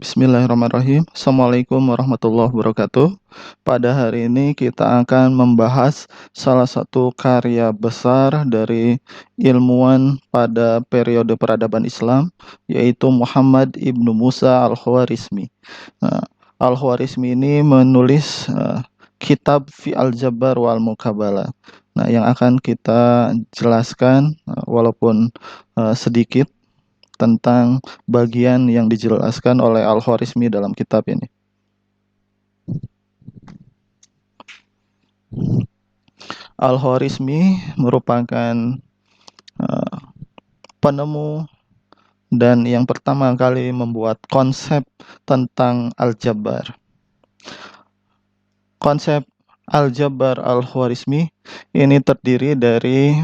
Bismillahirrahmanirrahim. Assalamualaikum warahmatullahi wabarakatuh. Pada hari ini kita akan membahas salah satu karya besar dari ilmuwan pada periode peradaban Islam, yaitu Muhammad ibnu Musa al-Khwarizmi. Nah, Al-Khwarizmi ini menulis kitab Fi al-Jabbar wal Mukabalah. Nah, yang akan kita jelaskan walaupun sedikit tentang bagian yang dijelaskan oleh Al-Khwarizmi dalam kitab ini. Al-Khwarizmi merupakan penemu dan yang pertama kali membuat konsep tentang Al-Jabbar. Konsep Al-Jabbar Al-Khwarizmi ini terdiri dari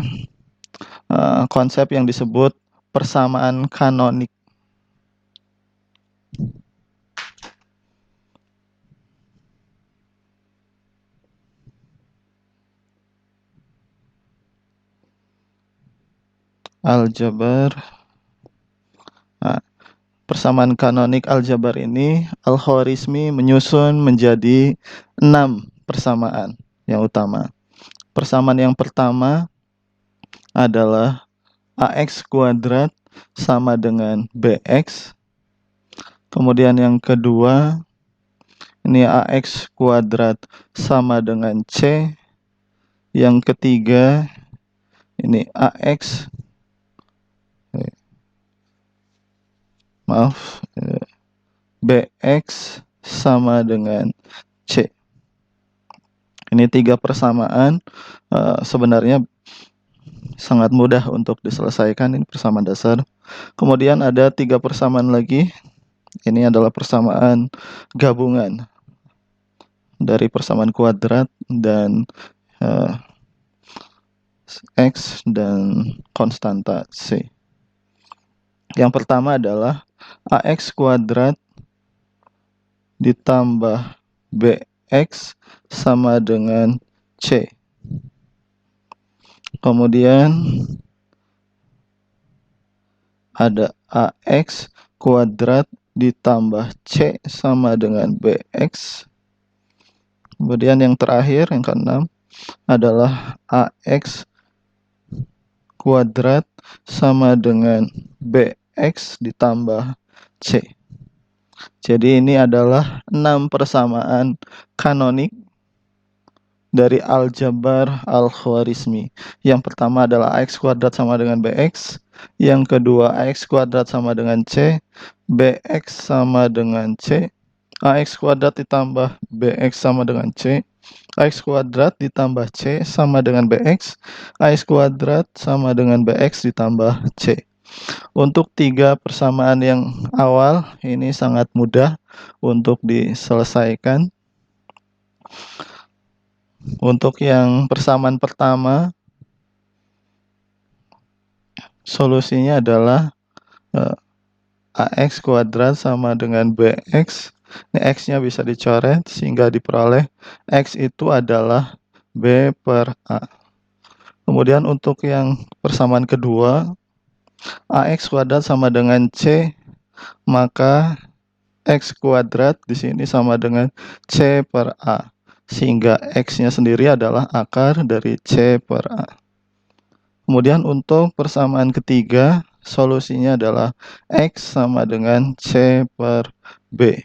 konsep yang disebut persamaan kanonik. Al-Jabbar. Persamaan kanonik Al-Jabbar ini Al-Khwarizmi menyusun menjadi 6 persamaan yang utama. Persamaan yang pertama adalah AX kuadrat sama dengan BX. Kemudian yang kedua ini AX kuadrat sama dengan C. Yang ketiga ini BX sama dengan C. Ini 3 persamaan sebenarnya sangat mudah untuk diselesaikan, ini persamaan dasar. Kemudian ada 3 persamaan lagi. Ini adalah persamaan gabungan dari persamaan kuadrat dan X dan konstanta C. Yang pertama adalah AX kuadrat ditambah BX sama dengan C. Kemudian ada AX kuadrat ditambah C sama dengan BX. Kemudian yang terakhir, yang keenam, adalah AX kuadrat sama dengan BX ditambah C. Jadi ini adalah 6 persamaan kanonik dari Al-Jabbar Al-Khwarizmi. Yang pertama adalah AX kuadrat sama dengan BX. Yang kedua AX kuadrat sama dengan C. BX sama dengan C. AX kuadrat ditambah BX sama dengan C. AX kuadrat ditambah C sama dengan BX. AX kuadrat sama dengan BX ditambah C. Untuk 3 persamaan yang awal ini sangat mudah untuk diselesaikan. Untuk yang persamaan pertama, solusinya adalah AX kuadrat sama dengan BX. Ini X-nya bisa dicoret sehingga diperoleh X itu adalah B per A. Kemudian untuk yang persamaan kedua, AX kuadrat sama dengan C, maka X kuadrat di sini sama dengan C per A. Sehingga X-nya sendiri adalah akar dari C per A. Kemudian untuk persamaan ketiga, solusinya adalah X sama dengan C per B.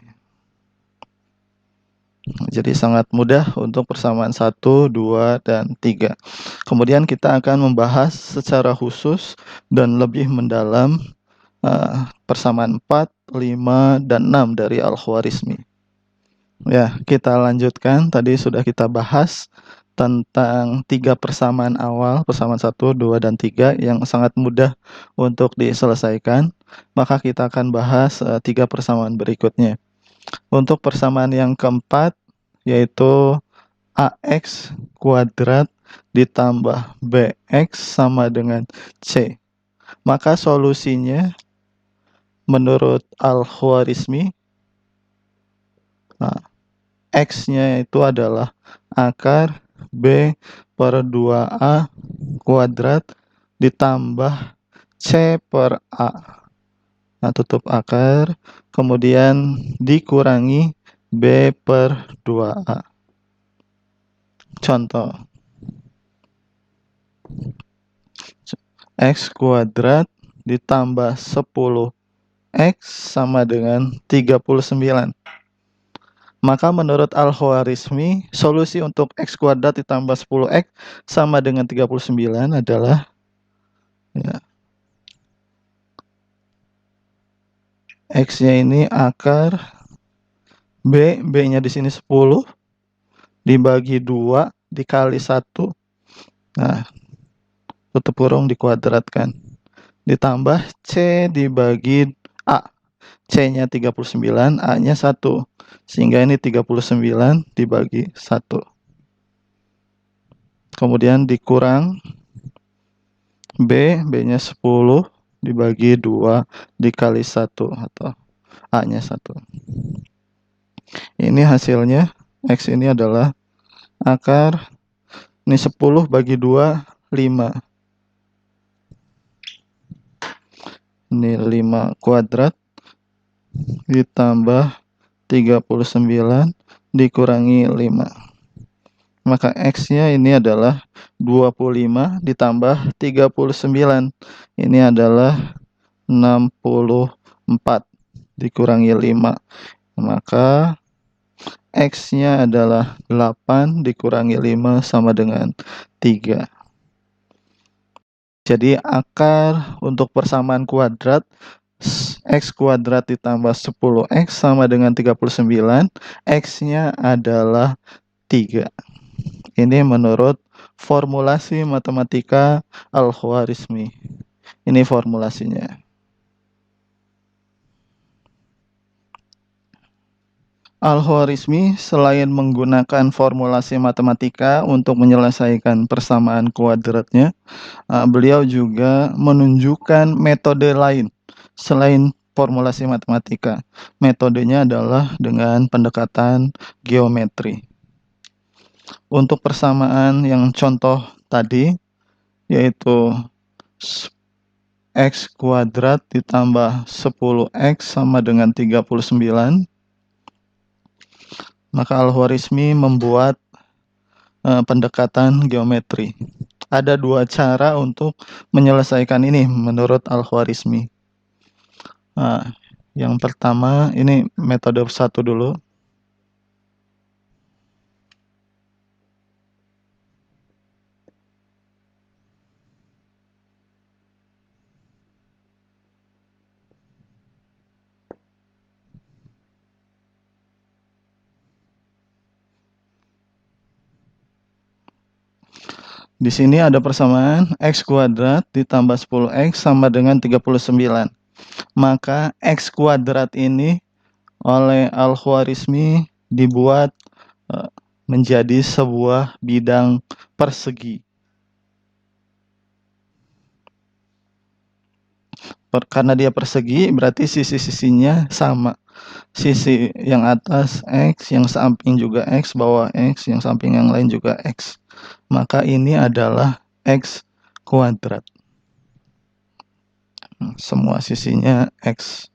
Jadi sangat mudah untuk persamaan 1, 2, dan 3. Kemudian kita akan membahas secara khusus dan lebih mendalam persamaan 4, 5, dan 6 dari Al-Khwarizmi. Ya, kita lanjutkan. Tadi sudah kita bahas tentang 3 persamaan awal, persamaan 1, 2, dan 3 yang sangat mudah untuk diselesaikan. Maka kita akan bahas 3 persamaan berikutnya. Untuk persamaan yang keempat, yaitu AX kuadrat ditambah BX sama dengan C. Maka solusinya menurut Al-Khwarizmi, X-nya itu adalah akar B per 2A kuadrat ditambah C per A. Nah, tutup akar, kemudian dikurangi B per 2A. Contoh, X kuadrat ditambah 10X sama dengan 39. Maka menurut Al-Khwarizmi, solusi untuk X kuadrat ditambah 10X sama dengan 39 adalah ya, X-nya ini akar B-nya di sini 10 dibagi 2 dikali 1. Nah, tutup kurung dikuadratkan. Ditambah C dibagi A. C-nya 39, A-nya 1. Sehingga ini 39 dibagi 1. Kemudian dikurang B-nya 10 dibagi 2 dikali 1 atau A-nya 1. Ini hasilnya, X ini adalah akar, ini 10 bagi 2, 5. Ini 5 kuadrat ditambah 39 dikurangi 5. Maka X-nya ini adalah 25 ditambah 39. Ini adalah 64 dikurangi 5. Maka X-nya adalah 8 dikurangi 5 sama dengan 3. Jadi akar untuk persamaan kuadrat X kuadrat ditambah 10X sama dengan 39. X-nya adalah 3. Ini menurut formulasi matematika Al-Khwarizmi. Ini formulasinya. Al-Khwarizmi selain menggunakan formulasi matematika untuk menyelesaikan persamaan kuadratnya, beliau juga menunjukkan metode lain selain formulasi matematika. Metodenya adalah dengan pendekatan geometri. Untuk persamaan yang contoh tadi, yaitu X kuadrat ditambah 10X sama dengan 39, maka Al-Khwarizmi membuat pendekatan geometri. Ada 2 cara untuk menyelesaikan ini menurut Al-Khwarizmi. Yang pertama, ini metode 1 dulu. Di sini ada persamaan X kuadrat ditambah 10X sama dengan 39. Maka X kuadrat ini oleh Al-Khwarizmi dibuat menjadi sebuah bidang persegi. Karena dia persegi, berarti sisi-sisinya sama. Sisi yang atas X, yang samping juga X, bawah X, yang samping yang lain juga X. Maka ini adalah X kuadrat. Semua sisinya X.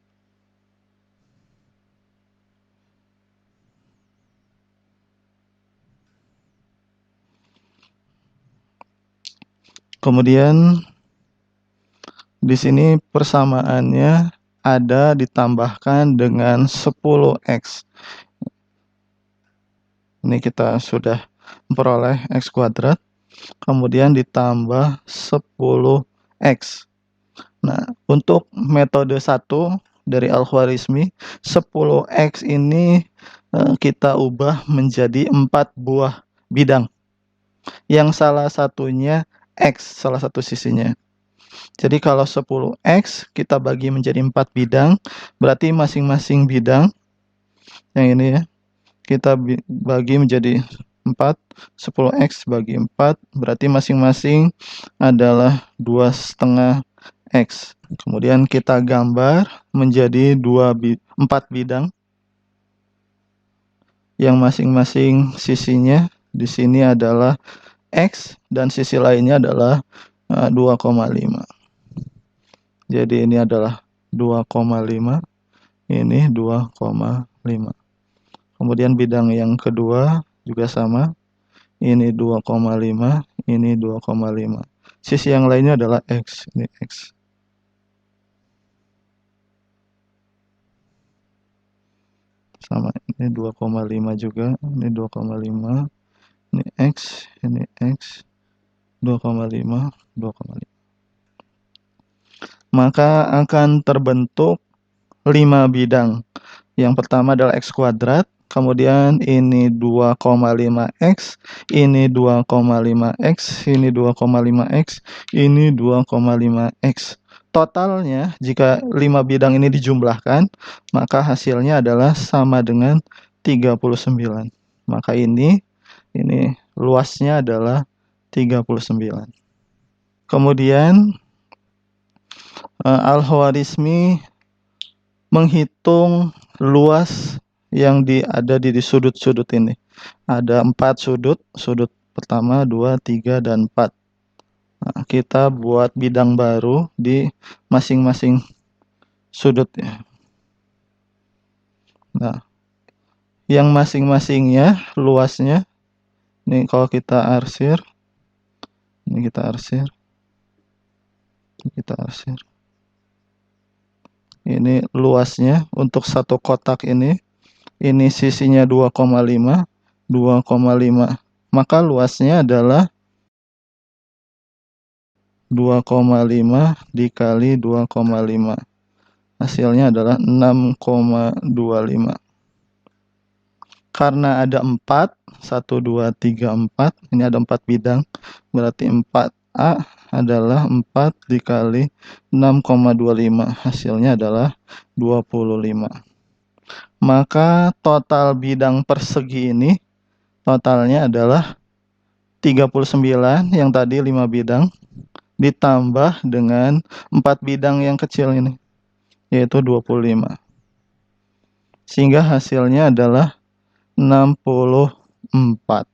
Kemudian di sini persamaannya ada ditambahkan dengan 10X. Ini kita sudah memperoleh X kuadrat, kemudian ditambah 10X. Nah, untuk metode 1 dari Al-Khwarizmi, 10X ini kita ubah menjadi 4 buah bidang. Yang salah satunya X, salah satu sisinya. Jadi kalau 10X kita bagi menjadi 4 bidang, berarti masing-masing bidang yang ini ya, kita bagi menjadi 4, 10X bagi 4, berarti masing-masing adalah 2,5 X. Kemudian kita gambar menjadi 4 bidang yang masing-masing sisinya di sini adalah X dan sisi lainnya adalah 2,5. Jadi ini adalah 2,5, ini 2,5. Kemudian bidang yang kedua juga sama, ini 2,5, ini 2,5. Sisi yang lainnya adalah X, ini X. Sama, ini 2,5 juga, ini 2,5, ini X, ini X, 2,5, 2,5. Maka akan terbentuk 5 bidang. Yang pertama adalah X kuadrat, kemudian ini 2,5X, ini 2,5X, ini 2,5X, ini 2,5X. Totalnya jika 5 bidang ini dijumlahkan, maka hasilnya adalah sama dengan 39. Maka ini luasnya adalah 39. Kemudian Al-Khwarizmi menghitung luas yang ada di sudut-sudut ini. Ada 4 sudut, sudut pertama, 2, 3, dan 4. Nah, kita buat bidang baru di masing-masing sudut ya. Nah, yang masing-masingnya luasnya, ini kalau kita arsir, ini kita arsir, ini luasnya untuk satu kotak ini sisinya 2,5, 2,5. Maka luasnya adalah 2,5 dikali 2,5. Hasilnya adalah 6,25. Karena ada 4, 1, 2, 3, 4. Ini ada 4 bidang. Berarti 4A adalah 4 dikali 6,25. Hasilnya adalah 25. Maka total bidang persegi ini totalnya adalah 39, yang tadi 5 bidang ditambah dengan 4 bidang yang kecil ini, yaitu 25. Sehingga hasilnya adalah 64.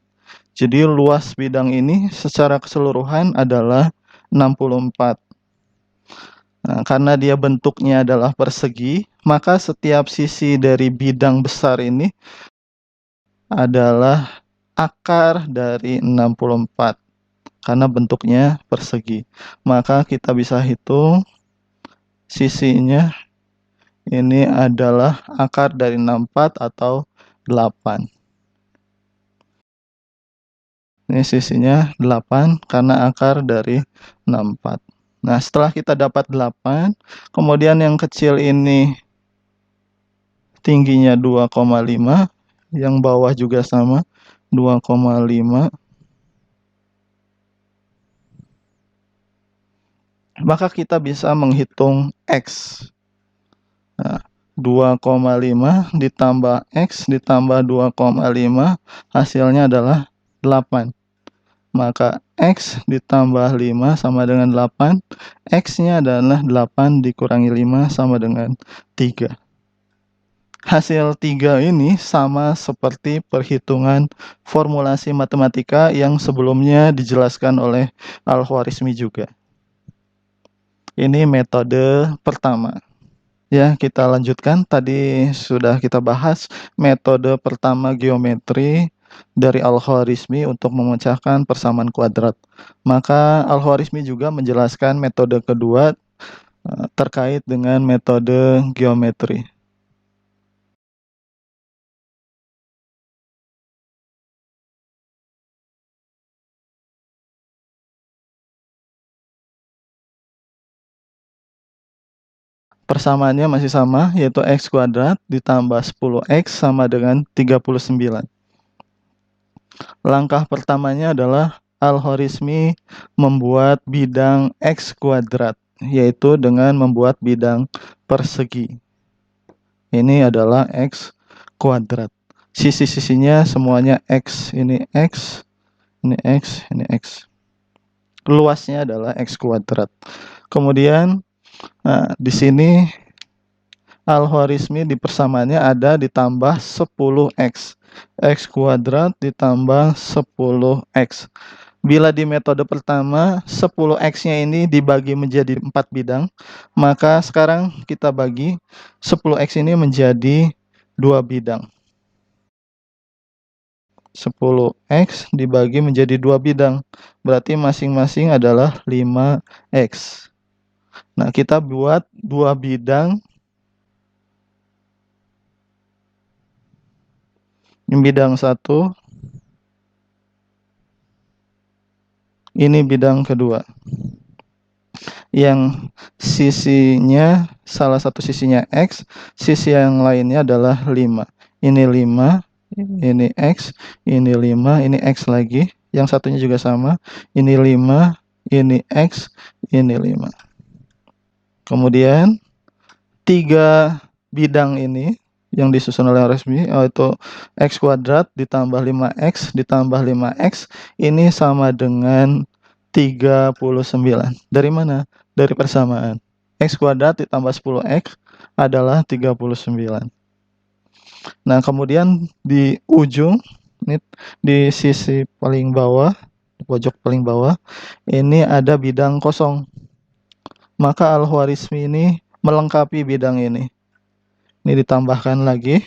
Jadi luas bidang ini secara keseluruhan adalah 64. Nah, karena dia bentuknya adalah persegi, maka setiap sisi dari bidang besar ini adalah akar dari 64. Karena bentuknya persegi, maka kita bisa hitung sisinya ini adalah akar dari 64 atau 8. Ini sisinya 8 karena akar dari 64. Nah, setelah kita dapat 8, kemudian yang kecil ini tingginya 2,5, yang bawah juga sama 2,5. Maka kita bisa menghitung X. Nah, 2,5 ditambah X ditambah 2,5 hasilnya adalah 8. Maka X ditambah 5 sama dengan 8. X-nya adalah 8 dikurangi 5 sama dengan 3. Hasil 3 ini sama seperti perhitungan formulasi matematika yang sebelumnya dijelaskan oleh Al-Khwarizmi juga. Ini metode pertama. Ya, kita lanjutkan. Tadi sudah kita bahas metode pertama geometri dari Al-Khwarizmi untuk memecahkan persamaan kuadrat. Maka Al-Khwarizmi juga menjelaskan metode kedua terkait dengan metode geometri. Persamaannya masih sama, yaitu X kuadrat ditambah 10X sama dengan 39. Langkah pertamanya adalah Al-Khwarizmi membuat bidang X kuadrat, yaitu dengan membuat bidang persegi. Ini adalah X kuadrat. Sisi-sisinya semuanya X. Ini X, ini X, ini X. Luasnya adalah X kuadrat. Kemudian di sini Al-Khwarizmi di persamaannya ada ditambah 10X. X kuadrat ditambah 10X. Bila di metode pertama 10x-nya ini dibagi menjadi 4 bidang, maka sekarang kita bagi 10x ini menjadi 2 bidang. 10x dibagi menjadi 2 bidang, berarti masing-masing adalah 5x. Nah, kita buat 2 bidang. Bidang 1, ini bidang kedua. Yang sisinya, salah satu sisinya X, sisi yang lainnya adalah 5. Ini 5, ini X, ini 5, ini X lagi. Yang satunya juga sama, ini 5, ini X, ini 5. Kemudian 3 bidang ini yang disusun oleh resmi, yaitu X kuadrat ditambah 5X ditambah 5X, ini sama dengan 39. Dari mana? Dari persamaan. X kuadrat ditambah 10X adalah 39. Nah, kemudian di ujung, ini di sisi paling bawah, di pojok paling bawah, ini ada bidang kosong. Maka Al-Khwarizmi ini melengkapi bidang ini. Ini ditambahkan lagi.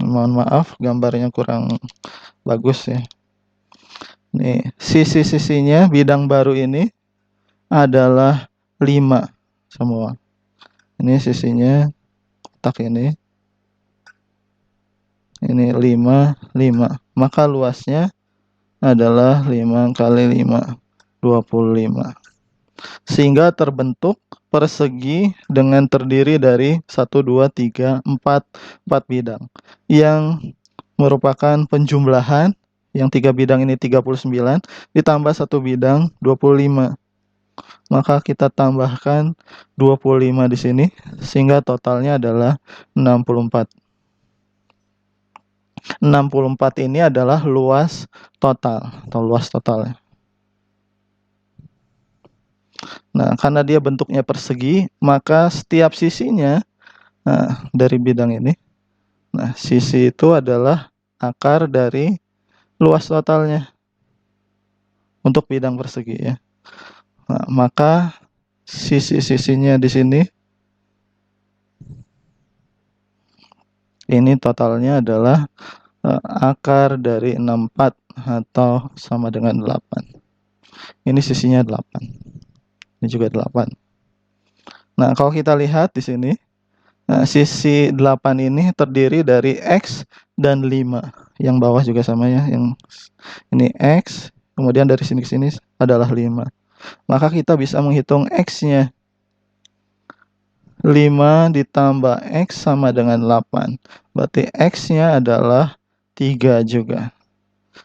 Mohon maaf, gambarnya kurang bagus ya. Nih, sisi-sisinya bidang baru ini adalah 5 semua. Ini sisinya kotak ini. Ini 5, 5. Maka luasnya adalah 5 kali 5, 25. Sehingga terbentuk persegi dengan terdiri dari 1, 2, 3, 4 bidang yang merupakan penjumlahan. Yang 3 bidang ini 39 ditambah 1 bidang 25. Maka kita tambahkan 25 di sini sehingga totalnya adalah 64. 64 ini adalah luas total atau luas totalnya. Nah, karena dia bentuknya persegi, maka setiap sisinya dari bidang ini, nah sisi itu adalah akar dari luas totalnya untuk bidang persegi ya. Nah, maka sisi-sisinya di sini ini totalnya adalah akar dari 64 atau sama dengan 8. Ini sisinya 8. Ini juga 8. Nah, kalau kita lihat di sini, sisi 8 ini terdiri dari X dan 5. Yang bawah juga sama ya, yang ini X, kemudian dari sini ke sini adalah 5. Maka kita bisa menghitung X-nya. 5 ditambah X sama dengan 8. Berarti X-nya adalah 3 juga.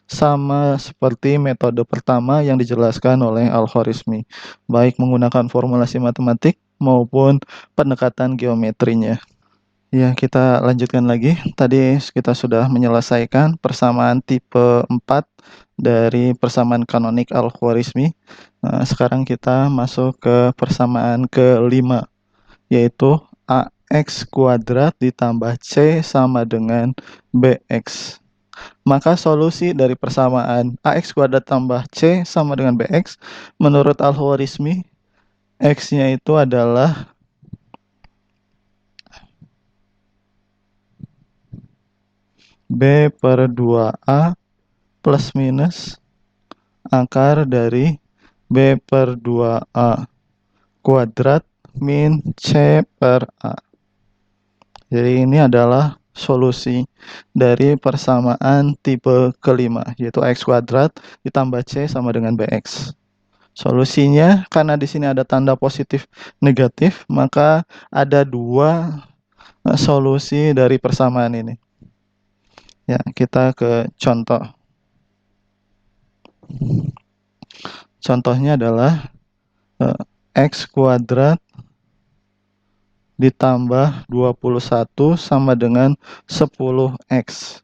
Sama seperti metode pertama yang dijelaskan oleh Al-Khwarizmi, baik menggunakan formulasi matematik maupun pendekatan geometrinya. Ya, kita lanjutkan lagi. Tadi kita sudah menyelesaikan persamaan tipe 4 dari persamaan kanonik Al-Khwarizmi. Sekarang kita masuk ke persamaan ke-5, yaitu AX kuadrat ditambah C sama dengan BX. Maka solusi dari persamaan AX kuadrat tambah C sama dengan BX menurut Al-Khwarizmi, X-nya itu adalah B per 2A plus minus akar dari B per 2A kuadrat min C per A. Jadi ini adalah solusi dari persamaan tipe kelima, yaitu X kuadrat ditambah C sama dengan BX. Solusinya, karena di sini ada tanda positif negatif, maka ada 2 solusi dari persamaan ini. Ya, kita ke contoh. Contohnya adalah X kuadrat ditambah 21 sama dengan 10X.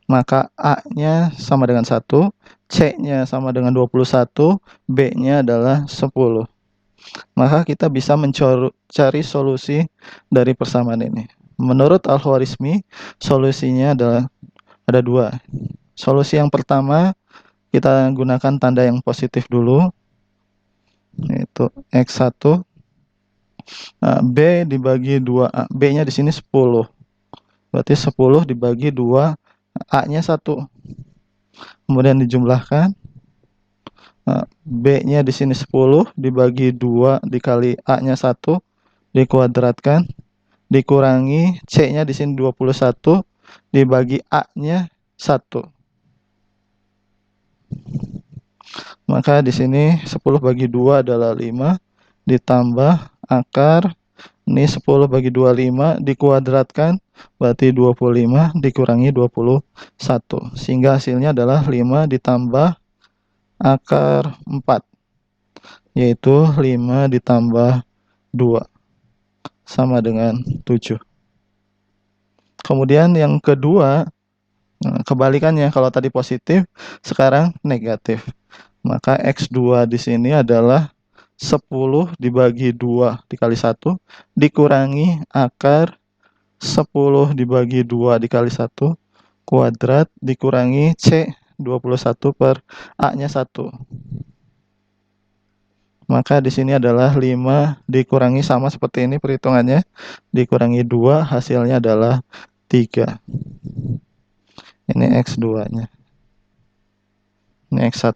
Maka A-nya sama dengan 1, C-nya sama dengan 21, B-nya adalah 10. Maka kita bisa mencari solusi dari persamaan ini. menurut Al-Khwarizmi solusinya ada dua. Solusi yang pertama kita gunakan tanda yang positif dulu, yaitu X1 B dibagi 2A. B-nya di sini 10. Berarti 10 dibagi 2, A-nya 1. Kemudian dijumlahkan. B-nya di sini 10 dibagi 2 dikali A-nya 1 dikuadratkan dikurangi C-nya di sini 21 dibagi A-nya 1. Maka di sini 10 bagi 2 adalah 5 ditambah akar ini 10 bagi 25 dikuadratkan berarti 25 dikurangi 21 sehingga hasilnya adalah 5 ditambah akar 4 yaitu 5 ditambah 2 sama dengan 7. Kemudian yang kedua, kebalikannya, kalau tadi positif sekarang negatif. Maka X2 di sini adalah 10 dibagi 2 dikali 1 dikurangi akar 10 dibagi 2 dikali 1 kuadrat dikurangi C 21 per A-nya 1. Maka di sini adalah 5 dikurangi sama seperti ini perhitungannya. Dikurangi 2 hasilnya adalah 3. Ini X2-nya. Ini X1.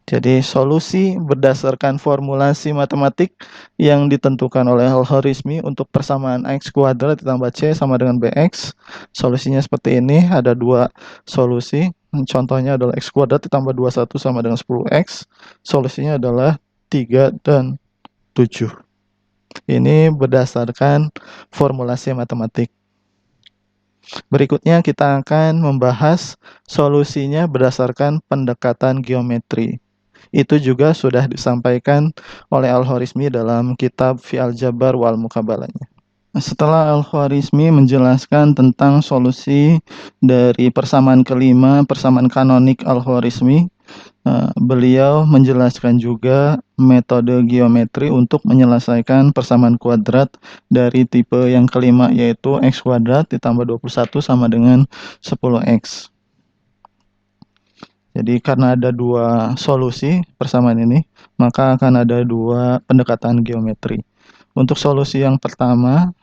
Jadi solusi berdasarkan formulasi matematik yang ditentukan oleh Al-Khwarizmi untuk persamaan X kuadrat ditambah C sama dengan BX. Solusinya seperti ini, ada dua solusi. Contohnya adalah X kuadrat ditambah 21 sama dengan 10X. Solusinya adalah 3 dan 7. Ini berdasarkan formulasi matematik. Berikutnya kita akan membahas solusinya berdasarkan pendekatan geometri. Itu juga sudah disampaikan oleh Al-Khwarizmi dalam kitab Fi Al-Jabar wal Muqabalahnya. Setelah Al-Khwarizmi menjelaskan tentang solusi dari persamaan kelima, persamaan kanonik Al-Khwarizmi, beliau menjelaskan juga metode geometri untuk menyelesaikan persamaan kuadrat dari tipe yang kelima, yaitu X kuadrat ditambah 21 sama dengan 10X. Jadi karena ada dua solusi persamaan ini, maka akan ada dua pendekatan geometri. Untuk solusi yang pertama,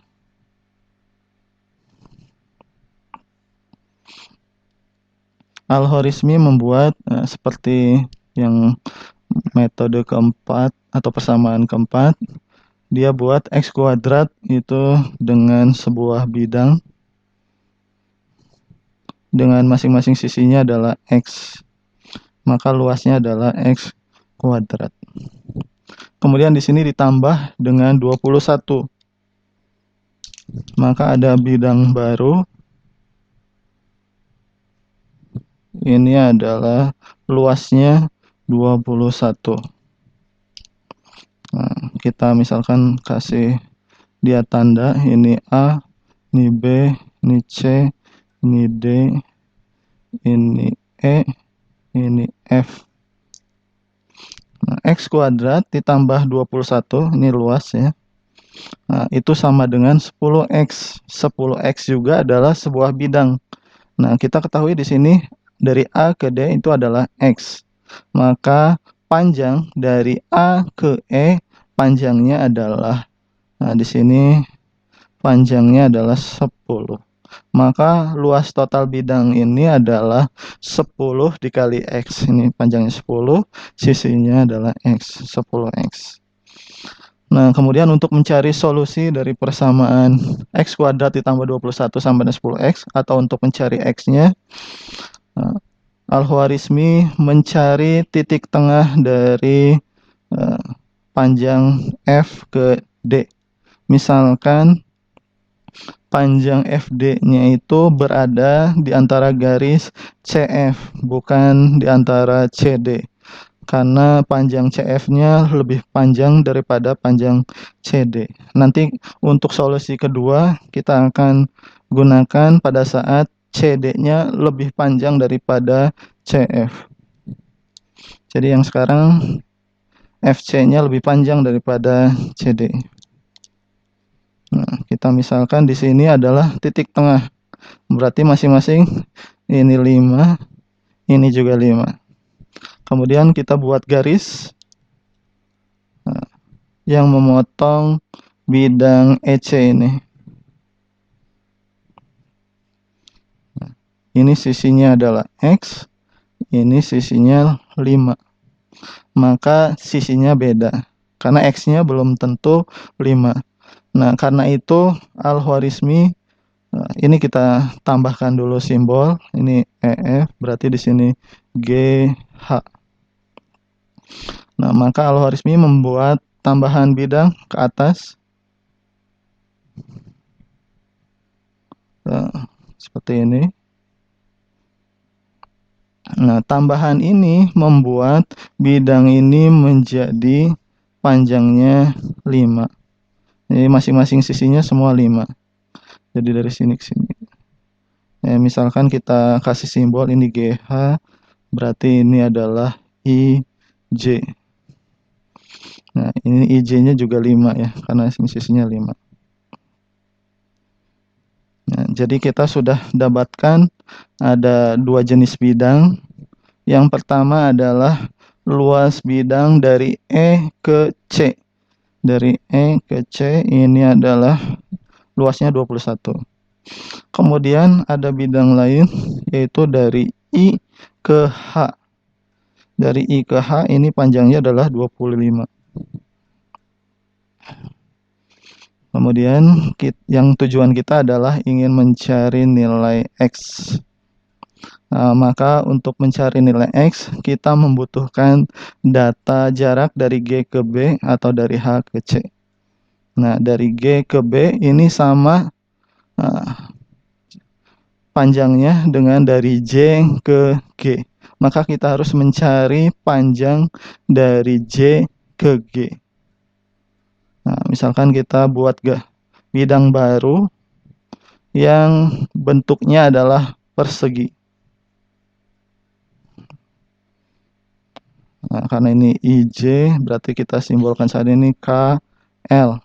Al-Khwarizmi membuat seperti yang metode keempat atau persamaan keempat. Dia buat X kuadrat itu dengan sebuah bidang dengan masing-masing sisinya adalah X. Maka luasnya adalah X kuadrat. Kemudian di sini ditambah dengan 21. Maka ada bidang baru. Ini adalah luasnya 21. Nah, kita misalkan kasih dia tanda, ini A, ini B, ini C, ini D, ini E, ini F. Nah, X kuadrat ditambah 21, ini luas ya. Nah, itu sama dengan 10X. 10X juga adalah sebuah bidang. Nah, kita ketahui di sini dari A ke D itu adalah X. Maka panjang dari A ke E panjangnya adalah, nah di sini panjangnya adalah 10. Maka luas total bidang ini adalah 10 dikali X. Ini panjangnya 10, sisinya adalah X, 10X. Nah, kemudian untuk mencari solusi dari persamaan X kuadrat ditambah 21 sama dengan 10X, atau untuk mencari X-nya, Al-Khwarizmi mencari titik tengah dari panjang F ke D. Misalkan panjang FD-nya itu berada di antara garis CF, bukan di antara CD. Karena panjang CF-nya lebih panjang daripada panjang CD. Nanti untuk solusi kedua kita akan gunakan pada saat CD-nya lebih panjang daripada CF. Jadi yang sekarang FC-nya lebih panjang daripada CD. Nah, kita misalkan di sini adalah titik tengah, berarti masing-masing ini 5, ini juga 5. Kemudian kita buat garis yang memotong bidang EC ini. Ini sisinya adalah X, ini sisinya 5. Maka sisinya beda, karena X-nya belum tentu 5. Nah, karena itu Al-Khwarizmi, ini kita tambahkan dulu simbol, ini EF, berarti di sini GH. Nah, maka Al-Khwarizmi membuat tambahan bidang ke atas. Seperti ini. Nah, tambahan ini membuat bidang ini menjadi panjangnya 5. Jadi masing-masing sisinya semua 5. Jadi dari sini ke sini. Misalkan kita kasih simbol ini GH, berarti ini adalah IJ. Nah, ini IJ-nya juga 5 ya, karena sisinya 5. Nah, jadi kita sudah dapatkan ada 2 jenis bidang. Yang pertama adalah luas bidang dari E ke C. Dari E ke C ini adalah luasnya 21. Kemudian ada bidang lain yaitu dari I ke H. Dari I ke H ini panjangnya adalah 25. Kemudian yang tujuan kita adalah ingin mencari nilai X. Nah, maka untuk mencari nilai X, kita membutuhkan data jarak dari G ke B atau dari H ke C. Nah, dari G ke B ini sama panjangnya dengan dari J ke G. Maka kita harus mencari panjang dari J ke G. Nah, misalkan kita buat bidang baru yang bentuknya adalah persegi. Nah, karena ini IJ, berarti kita simbolkan saat ini KL.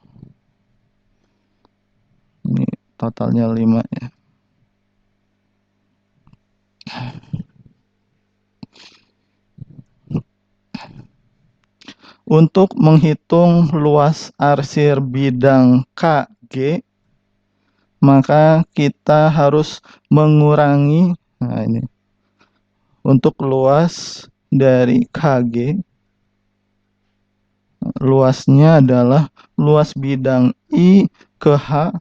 Ini totalnya 5 ya. Untuk menghitung luas arsir bidang KG, maka kita harus mengurangi, nah ini, untuk luas dari KG, luasnya adalah luas bidang I ke H,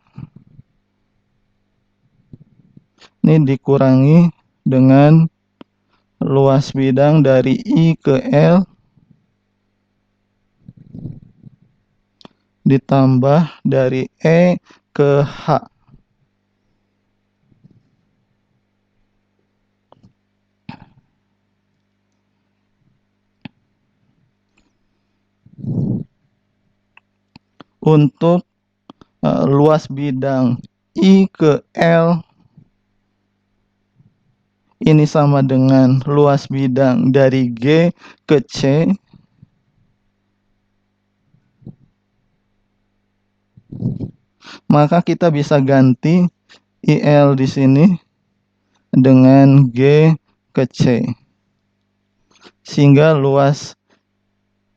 ini dikurangi dengan luas bidang dari I ke L ditambah dari E ke H. Untuk luas bidang I ke L ini sama dengan luas bidang dari G ke C maka kita bisa ganti IL di sini dengan G ke C. Sehingga luas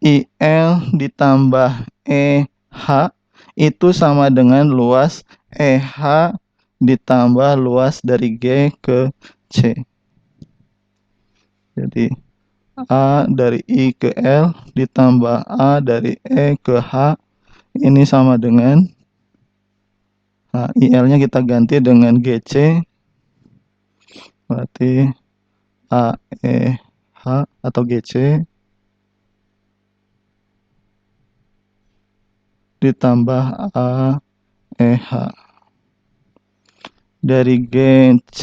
IL ditambah EH itu sama dengan luas EH ditambah luas dari G ke C. Jadi A dari I ke L ditambah A dari E ke H ini sama dengan IL-nya kita ganti dengan GC, berarti AEH atau GC ditambah AEH. Dari GC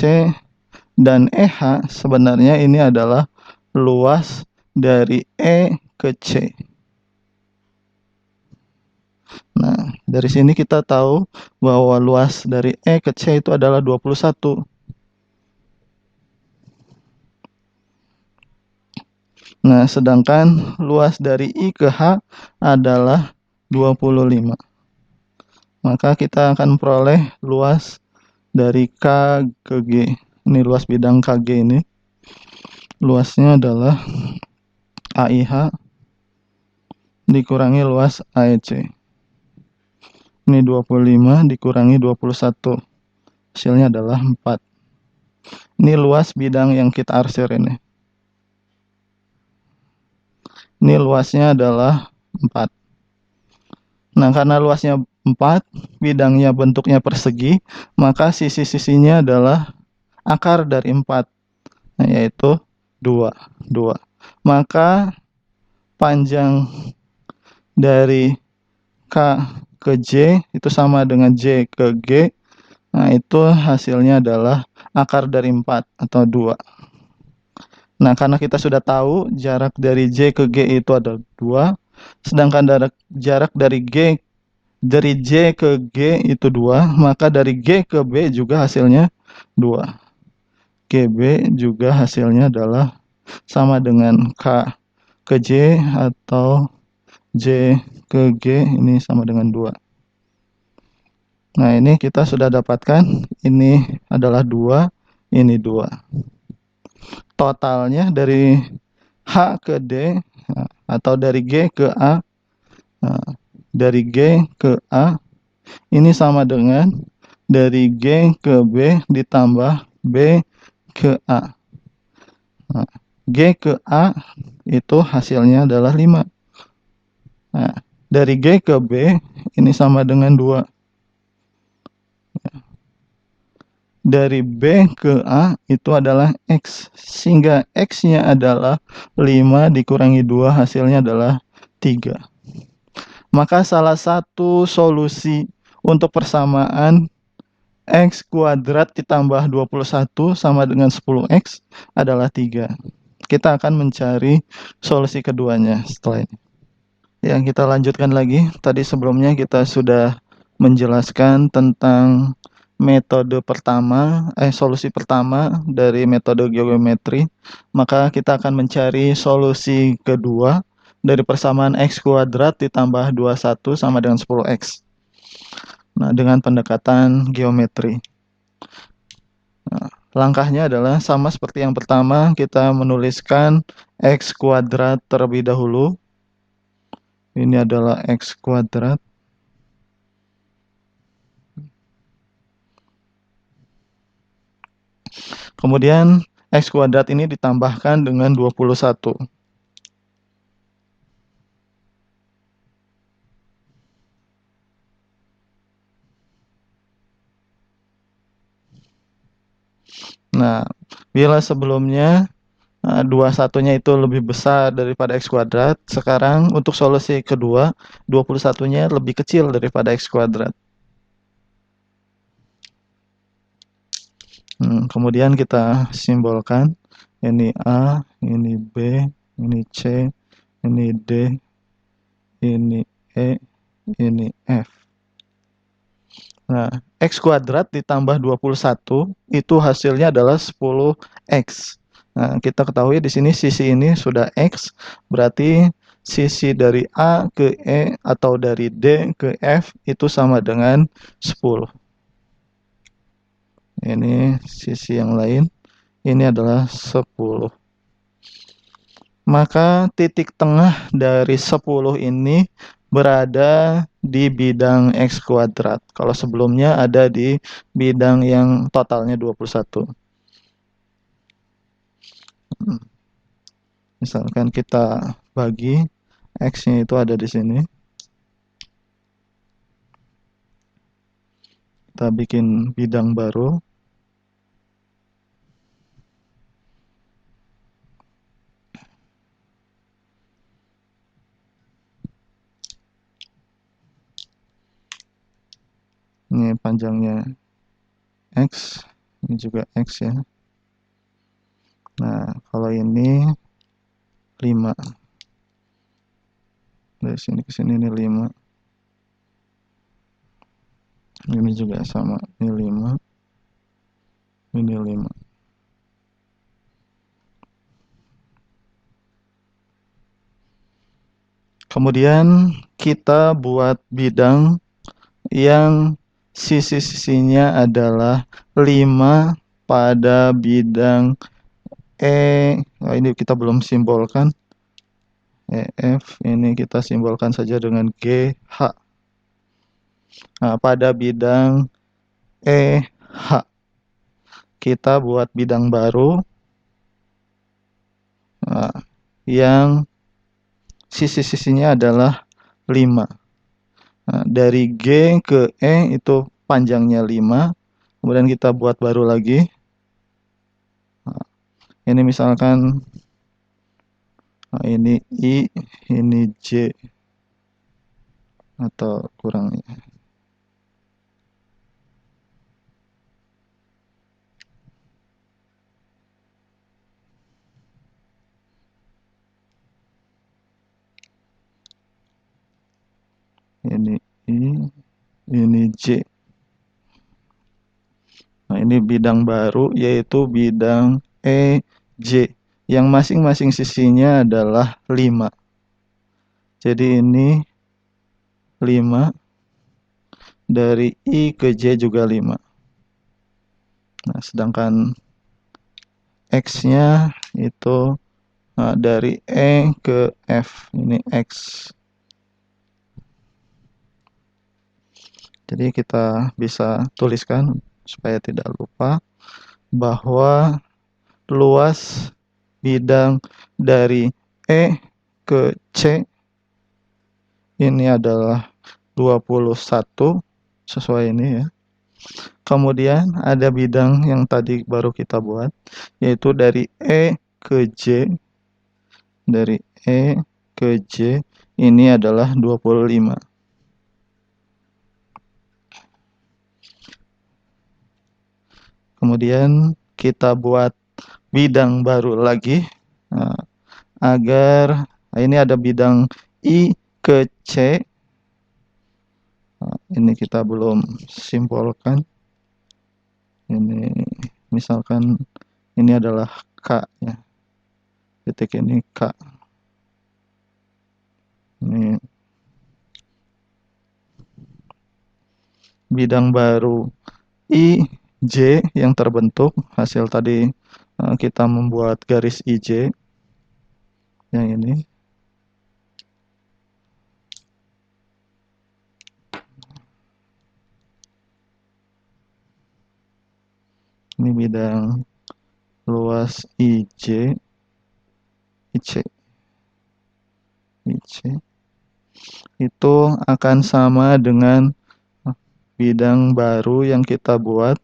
dan EH sebenarnya ini adalah luas dari E ke C. Nah, dari sini kita tahu bahwa luas dari E ke C itu adalah 21. Nah, sedangkan luas dari I ke H adalah 25. maka kita akan memperoleh luas dari K ke G. Ini luas bidang KG ini. Luasnya adalah AIH dikurangi luas AEC. Ini 25 dikurangi 21. Hasilnya adalah 4. Ini luas bidang yang kita arsir ini. Ini luasnya adalah 4. Nah, karena luasnya 4, bidangnya bentuknya persegi, maka sisi-sisinya adalah akar dari 4, nah, yaitu 2. Maka panjang dari K ke J itu sama dengan J ke G. Nah, itu hasilnya adalah akar dari 4 atau 2. Nah, karena kita sudah tahu jarak dari J ke G itu adalah 2, sedangkan jarak dari J ke G itu 2, maka dari G ke B juga hasilnya 2. GB juga hasilnya adalah sama dengan K ke J atau J ke G, ini sama dengan 2. Nah, ini kita sudah dapatkan, ini adalah 2, ini 2. Totalnya dari H ke D, atau dari G ke A, dari G ke A, ini sama dengan dari G ke B ditambah B ke A. Nah, G ke A itu hasilnya adalah 5. Nah, dari G ke B ini sama dengan 2. Dari B ke A itu adalah X, sehingga X-nya adalah 5 dikurangi 2, hasilnya adalah 3. Maka salah satu solusi untuk persamaan X kuadrat ditambah 21 sama dengan 10X adalah 3. Kita akan mencari solusi keduanya setelah ini. Yang kita lanjutkan lagi, tadi sebelumnya kita sudah menjelaskan tentang solusi pertama dari metode geometri. Maka kita akan mencari solusi kedua dari persamaan X kuadrat ditambah 21 sama dengan 10X. Nah, dengan pendekatan geometri. Nah, langkahnya adalah sama seperti yang pertama, kita menuliskan X kuadrat terlebih dahulu. Ini adalah X kuadrat. Kemudian X kuadrat ini ditambahkan dengan 21. Nah, bila sebelumnya 21-nya itu lebih besar daripada X kuadrat, sekarang untuk solusi kedua, 21-nya lebih kecil daripada X kuadrat. Kemudian kita simbolkan, ini A, ini B, ini C, ini D, ini E, ini F. Nah, X kuadrat ditambah 21 itu hasilnya adalah 10X. Nah, kita ketahui di sini sisi ini sudah X, berarti sisi dari A ke E atau dari D ke F itu sama dengan 10. Ini sisi yang lain, ini adalah 10. Maka titik tengah dari 10 ini berada di bidang X kuadrat. Kalau sebelumnya ada di bidang yang totalnya 21. Misalkan kita bagi X-nya itu ada di sini. Kita bikin bidang baru. Ini panjangnya X, ini juga X ya. Nah, kalau ini 5. Dari sini ke sini ini 5. Ini juga sama, ini 5. Ini 5. Kemudian kita buat bidang yang sisi-sisinya adalah 5 pada bidang E. Nah, ini kita belum simbolkan. EF ini kita simbolkan saja dengan GH. Nah, pada bidang EH kita buat bidang baru yang sisi-sisinya adalah 5. Nah, dari G ke E itu panjangnya 5. Kemudian kita buat baru lagi. Nah, ini misalkan ini I, ini J, atau kurang. Ini I, ini J. Nah, ini bidang baru yaitu bidang EJ yang masing-masing sisinya adalah 5. Jadi ini 5, dari I ke J juga 5. Nah, sedangkan X-nya itu dari E ke F, ini X. Jadi kita bisa tuliskan supaya tidak lupa bahwa luas bidang dari E ke C ini adalah 21, sesuai ini ya. Kemudian ada bidang yang tadi baru kita buat, yaitu dari E ke J. Dari E ke J ini adalah 25. Kemudian kita buat bidang baru lagi agar ini ada bidang I ke C. Ini kita belum simbolkan. Ini misalkan ini adalah K ya. Titik ini K. Ini bidang baru IJ yang terbentuk hasil tadi kita membuat garis IJ yang ini. Ini bidang luas IJ, IC itu akan sama dengan bidang baru yang kita buat.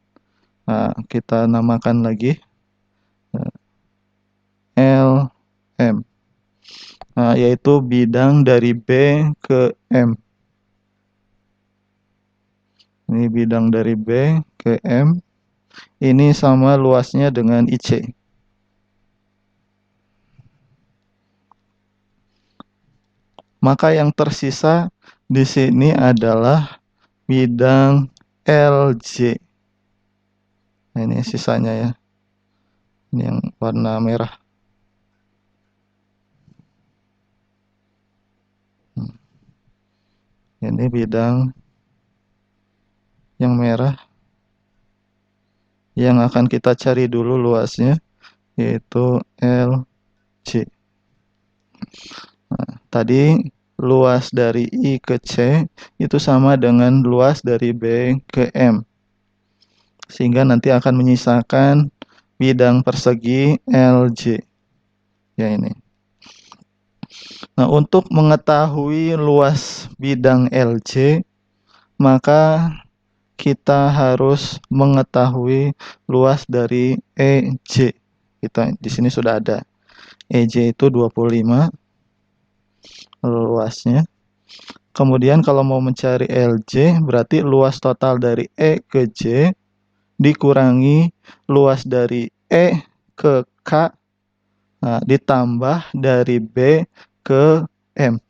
Kita namakan lagi LM, yaitu bidang dari B ke M. Ini bidang dari B ke M. Ini sama luasnya dengan IC. Maka yang tersisa di sini adalah bidang LJ. Nah, ini sisanya ya. Ini yang warna merah. Ini bidang yang merah yang akan kita cari dulu luasnya, yaitu LJ. Nah, tadi luas dari I ke C itu sama dengan luas dari B ke M, sehingga nanti akan menyisakan bidang persegi LJ ya ini. Nah, untuk mengetahui luas bidang LJ, maka kita harus mengetahui luas dari EJ. Kita di sini sudah ada. EJ itu 25 luasnya. Kemudian kalau mau mencari LJ, berarti luas total dari E ke J dikurangi luas dari E ke K, ditambah dari B ke M.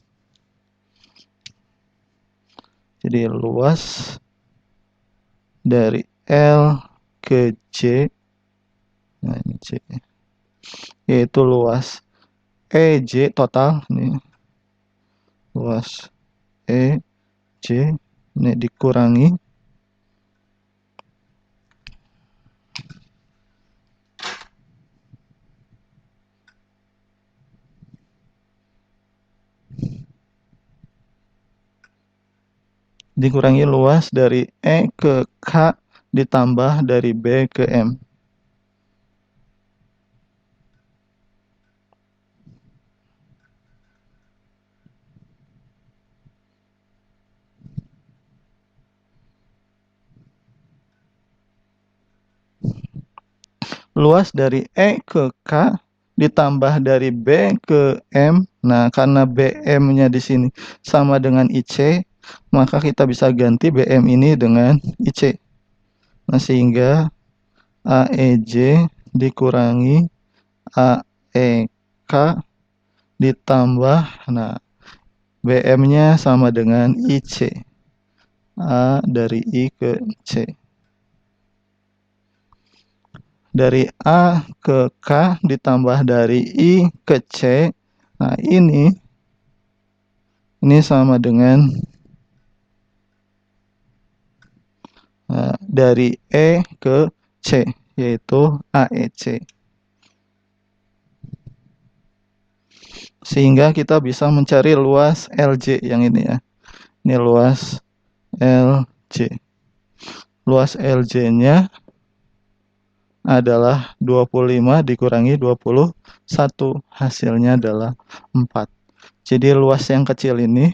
Jadi luas dari L ke J, nah ini J, yaitu luas EJ total, nih luas EJ Ini dikurangi luas dari E ke K ditambah dari B ke M. Luas dari E ke K ditambah dari B ke M. Nah, karena BM-nya di sini sama dengan IC, maka kita bisa ganti BM ini dengan IC. Nah, sehingga AEJ dikurangi AEK ditambah, nah, BM-nya sama dengan IC. A dari I ke C. Dari A ke K ditambah dari I ke C. Nah, ini sama dengan dari E ke C, yaitu AEC. Sehingga kita bisa mencari luas LJ yang ini ya. Ini luas LJ. Luas LJ-nya adalah 25 dikurangi 21. Hasilnya adalah 4. Jadi luas yang kecil ini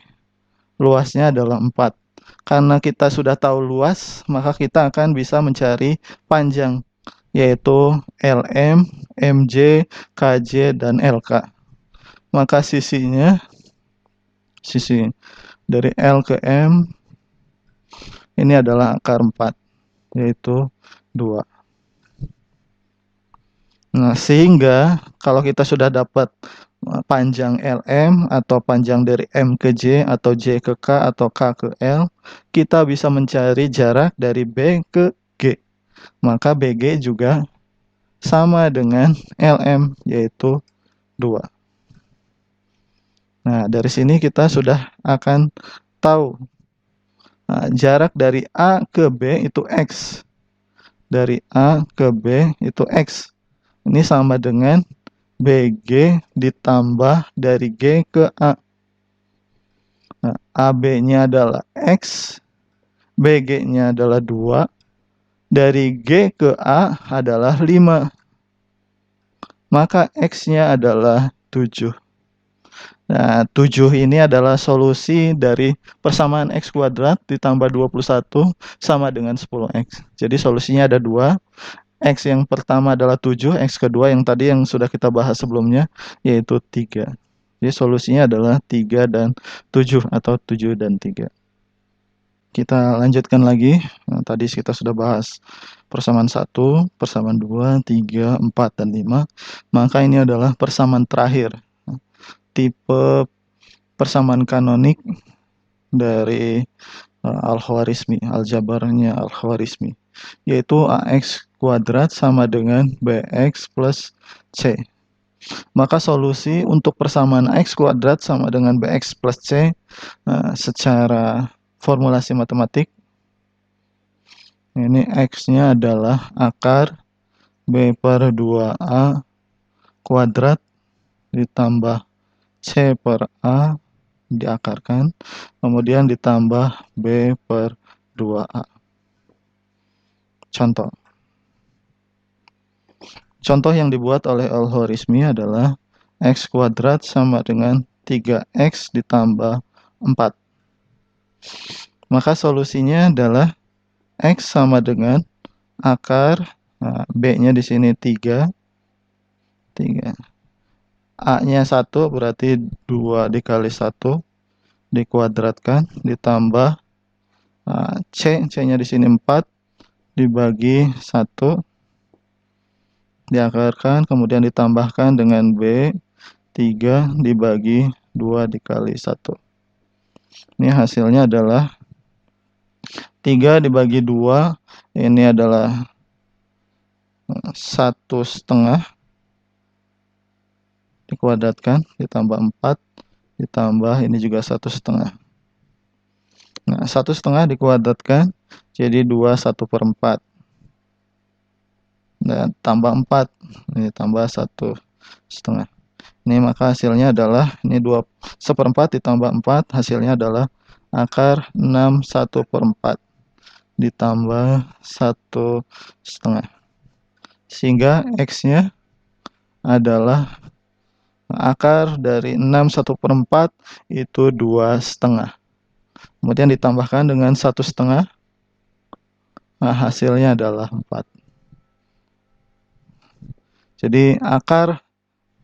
luasnya adalah 4. Karena kita sudah tahu luas, maka kita akan bisa mencari panjang, yaitu LM, MJ, KJ, dan LK. Maka sisi dari L ke M ini adalah akar 4, yaitu 2. Nah, sehingga kalau kita sudah dapat panjang LM atau panjang dari M ke J atau J ke K atau K ke L, kita bisa mencari jarak dari B ke G. Maka BG juga sama dengan LM, yaitu 2. Nah, dari sini kita sudah akan tahu jarak dari A ke B itu X. Dari A ke B itu X. Ini sama dengan BG ditambah dari G ke A. Nah, AB-nya adalah X, BG-nya adalah 2, dari G ke A adalah 5. Maka X-nya adalah 7. Nah, 7 ini adalah solusi dari persamaan X kuadrat ditambah 21 sama dengan 10X. Jadi solusinya ada 2. X yang pertama adalah 7, X kedua yang tadi yang sudah kita bahas sebelumnya, yaitu 3. Jadi solusinya adalah 3 dan 7 atau 7 dan 3. Kita lanjutkan lagi. Nah, tadi kita sudah bahas persamaan 1, persamaan 2, 3, 4, dan 5. Maka ini adalah persamaan terakhir. Tipe persamaan kanonik dari Al-Khwarizmi, aljabarnya Al-Khwarizmi, yaitu AX kuadrat sama dengan BX plus C. Maka solusi untuk persamaan X kuadrat sama dengan BX plus C secara formulasi matematik, ini X-nya adalah akar B per 2A kuadrat ditambah C per A diakarkan, kemudian ditambah B per 2A. Contoh. Contoh yang dibuat oleh Al-Khwarizmi adalah X kuadrat sama dengan 3X ditambah 4. Maka solusinya adalah X sama dengan akar, B-nya di sini 3. A-nya 1 berarti 2 dikali 1 dikuadratkan ditambah C-nya di sini 4 dibagi 1 diakarkan, kemudian ditambahkan dengan B 3 dibagi 2 dikali 1. Ini hasilnya adalah 3 dibagi 2, ini adalah 1/2 dikuadratkan ditambah 4 ditambah ini juga 1/2. Nah, 1/2 dikuadratkan jadi 2/1/4. Dan tambah 4, ini tambah 1/2. Ini maka hasilnya adalah, ini 2/1/4 ditambah 4, hasilnya adalah akar 6/1/4 ditambah 1/2. Sehingga X-nya adalah akar dari 6/1/4 itu 2/2. Kemudian ditambahkan dengan 1/2, nah hasilnya adalah 4. Jadi akar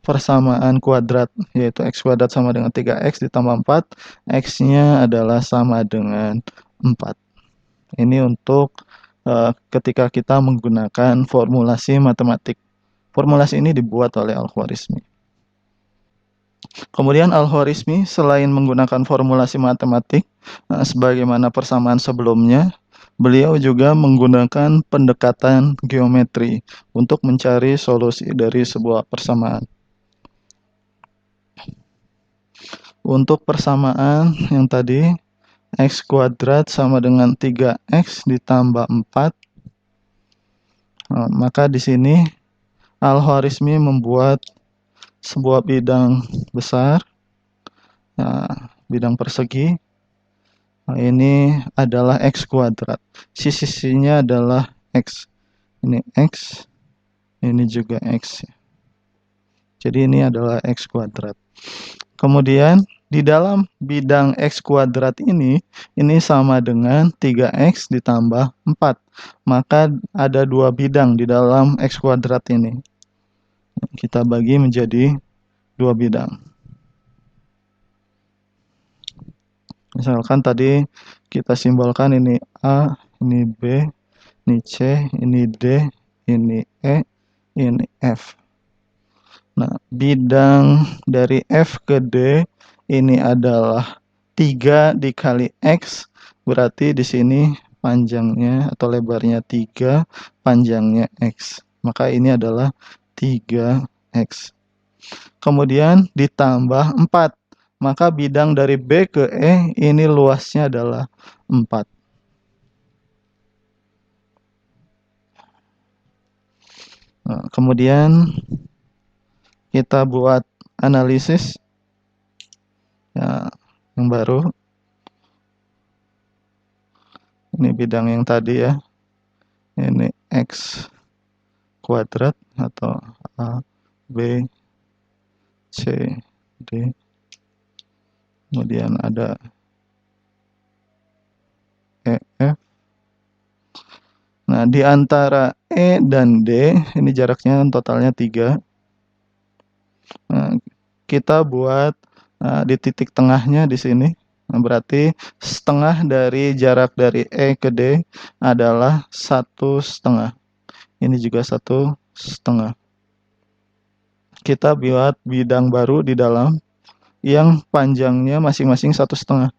persamaan kuadrat yaitu X kuadrat sama dengan 3X ditambah 4, X-nya adalah sama dengan 4. Ini untuk ketika kita menggunakan formulasi matematik. Formulasi ini dibuat oleh Al-Khwarizmi. Kemudian Al-Khwarizmi selain menggunakan formulasi matematik sebagaimana persamaan sebelumnya, beliau juga menggunakan pendekatan geometri untuk mencari solusi dari sebuah persamaan. Untuk persamaan yang tadi, X kuadrat sama dengan 3X ditambah 4, maka di sini Al-Khwarizmi membuat sebuah bidang besar, bidang persegi. Ini adalah X kuadrat. Sisi-sisinya adalah X. Ini X, ini juga X. Jadi ini adalah X kuadrat. Kemudian di dalam bidang X kuadrat ini sama dengan 3X ditambah 4. Maka ada 2 bidang di dalam X kuadrat ini. Kita bagi menjadi 2 bidang. Misalkan tadi kita simbolkan ini A, ini B, ini C, ini D, ini E, ini F. Nah, bidang dari F ke D ini adalah 3 dikali X, berarti di sini panjangnya atau lebarnya 3, panjangnya X. Maka ini adalah 3X. Kemudian ditambah 4. Maka bidang dari B ke E ini luasnya adalah 4. Nah, kemudian kita buat analisis ya, yang baru. Ini bidang yang tadi ya. Ini X kuadrat atau A, B, C, D. Kemudian ada E, F. Nah, di antara E dan D, ini jaraknya totalnya 3. Nah, kita buat di titik tengahnya di sini. Nah, berarti setengah dari jarak dari E ke D adalah 1/2. Ini juga 1/2. Kita buat bidang baru di dalam yang panjangnya masing-masing 1/2.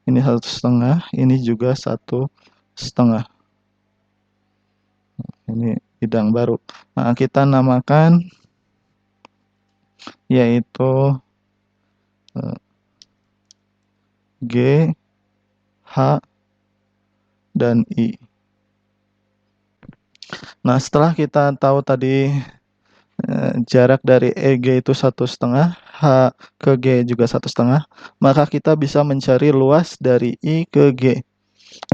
Ini 1/2, ini juga 1/2. Ini bidang baru. Nah, kita namakan yaitu G, H, dan I. Nah, setelah kita tahu tadi jarak dari EG itu 1/2, H ke G juga 1/2, maka kita bisa mencari luas dari I ke G.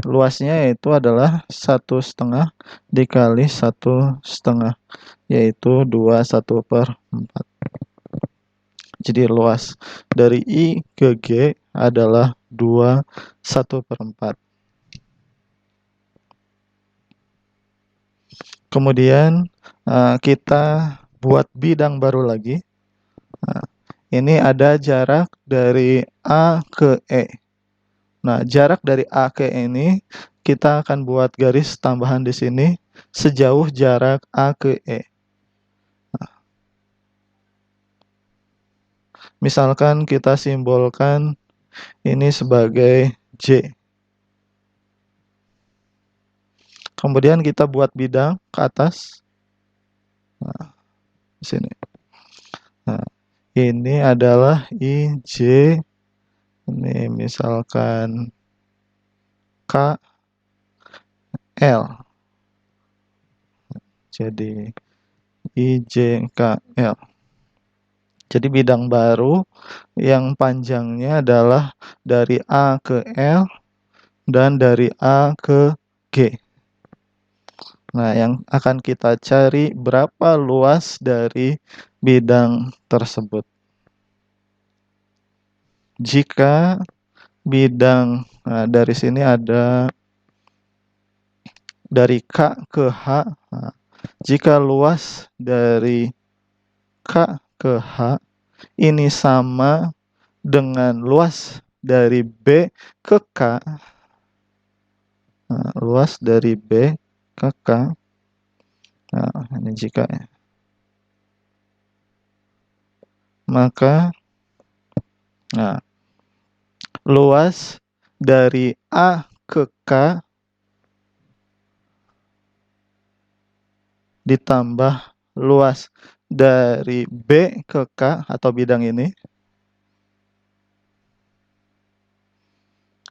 Luasnya yaitu adalah 1/2 dikali 1/2, yaitu 2/1/4. Jadi luas dari I ke G adalah 2/1/4. Kemudian kita buat bidang baru lagi. Ini ada jarak dari A ke E. Nah, jarak dari A ke E ini kita akan buat garis tambahan di sini sejauh jarak A ke E. Misalkan kita simbolkan ini sebagai J. Kemudian kita buat bidang ke atas. Nah, di sini. Nah, ini adalah IJ. Ini misalkan K L. Jadi IJKL. Jadi bidang baru yang panjangnya adalah dari A ke L dan dari A ke G. Nah, yang akan kita cari berapa luas dari bidang tersebut. Jika bidang, nah dari sini ada dari K ke H. Nah, jika luas dari K ke H ini sama dengan luas dari B ke K. Nah, luas dari B ke K. Nah, ini jika ya. Maka nah, luas dari A ke K ditambah luas dari B ke K atau bidang ini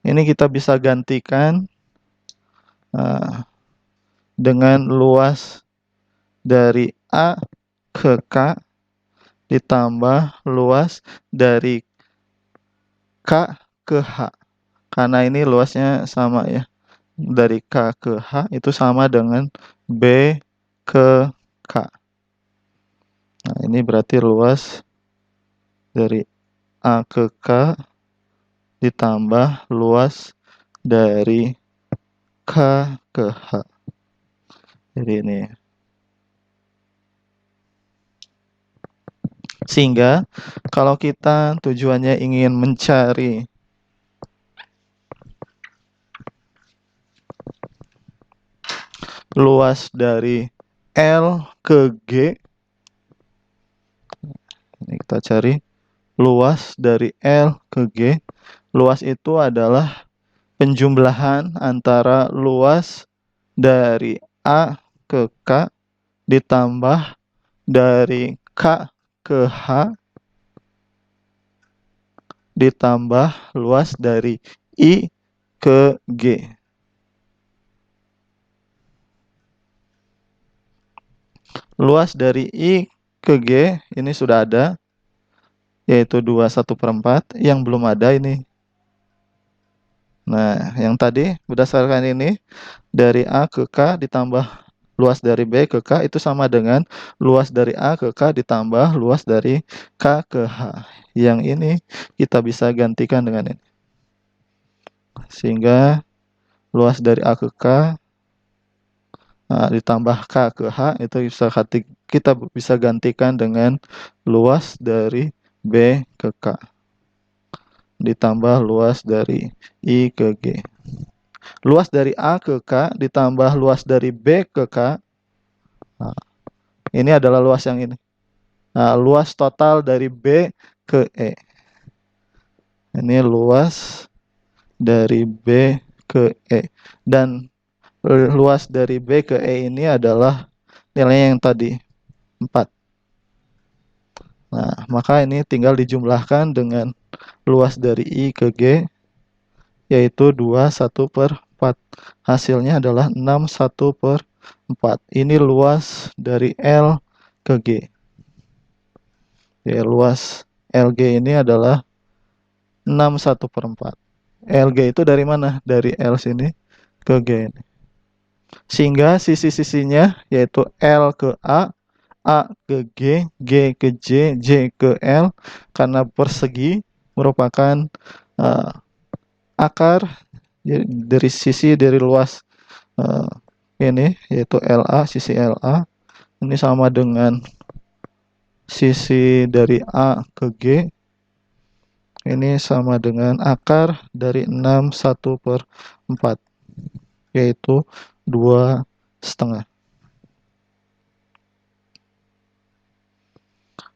kita bisa gantikan dengan luas dari A ke K ditambah luas dari K ke H. Karena ini luasnya sama ya. Dari K ke H itu sama dengan B ke K. Nah, ini berarti luas dari A ke K ditambah luas dari K ke H. Jadi ini. Sehingga kalau kita tujuannya ingin mencari luas dari L ke G, ini kita cari luas dari L ke G. Luas itu adalah penjumlahan antara luas dari A ke K ditambah dari K ke H ditambah luas dari I ke G. Luas dari I ke G ini sudah ada, yaitu 2/1/4. Yang belum ada ini. Nah, yang tadi berdasarkan ini, dari A ke K ditambah luas dari B ke K itu sama dengan luas dari A ke K ditambah luas dari K ke H. Yang ini kita bisa gantikan dengan ini. Sehingga luas dari A ke K ditambah K ke H itu kita bisa gantikan dengan luas dari B ke K ditambah luas dari I ke G. Luas dari A ke K ditambah luas dari B ke K. Nah, ini adalah luas yang ini. Nah, luas total dari B ke E. Ini luas dari B ke E. Dan luas dari B ke E ini adalah nilainya yang tadi, 4. Nah, maka ini tinggal dijumlahkan dengan luas dari I ke G, yaitu 2/1/4. Hasilnya adalah 6/1/4. Ini luas dari L ke G. Ya, luas LG ini adalah 6/1/4. LG itu dari mana? Dari L sini ke G ini. Sehingga sisi-sisinya yaitu L ke A ke G, G ke J, J ke L, karena persegi merupakan akar dari sisi dari luas ini yaitu LA, sisi LA ini sama dengan sisi dari A ke G ini sama dengan akar dari 6/1/4 yaitu 2,5.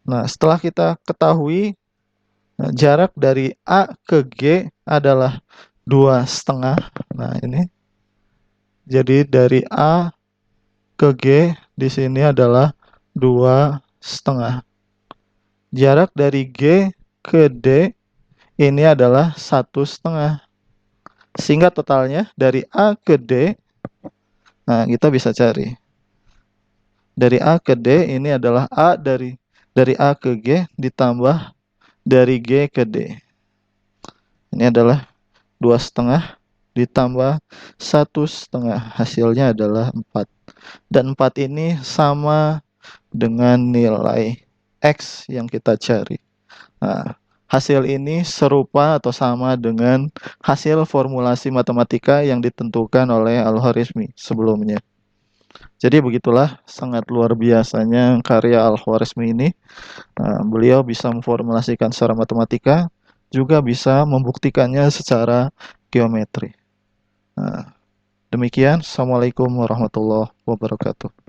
Nah, setelah kita ketahui jarak dari A ke G adalah 2,5. Nah, ini. Jadi dari A ke G di sini adalah 2,5. Jarak dari G ke D ini adalah 1,5. Sehingga totalnya dari A ke D, nah kita bisa cari. Dari A ke D ini adalah A dari A ke G ditambah dari G ke D. Ini adalah 2,5 ditambah 1,5. Hasilnya adalah 4. Dan 4 ini sama dengan nilai X yang kita cari. Nah, hasil ini serupa atau sama dengan hasil formulasi matematika yang ditentukan oleh Al-Khwarizmi sebelumnya. Jadi begitulah sangat luar biasanya karya Al-Khwarizmi ini. Beliau bisa memformulasikan secara matematika, juga bisa membuktikannya secara geometri. Nah, demikian. Assalamualaikum warahmatullahi wabarakatuh.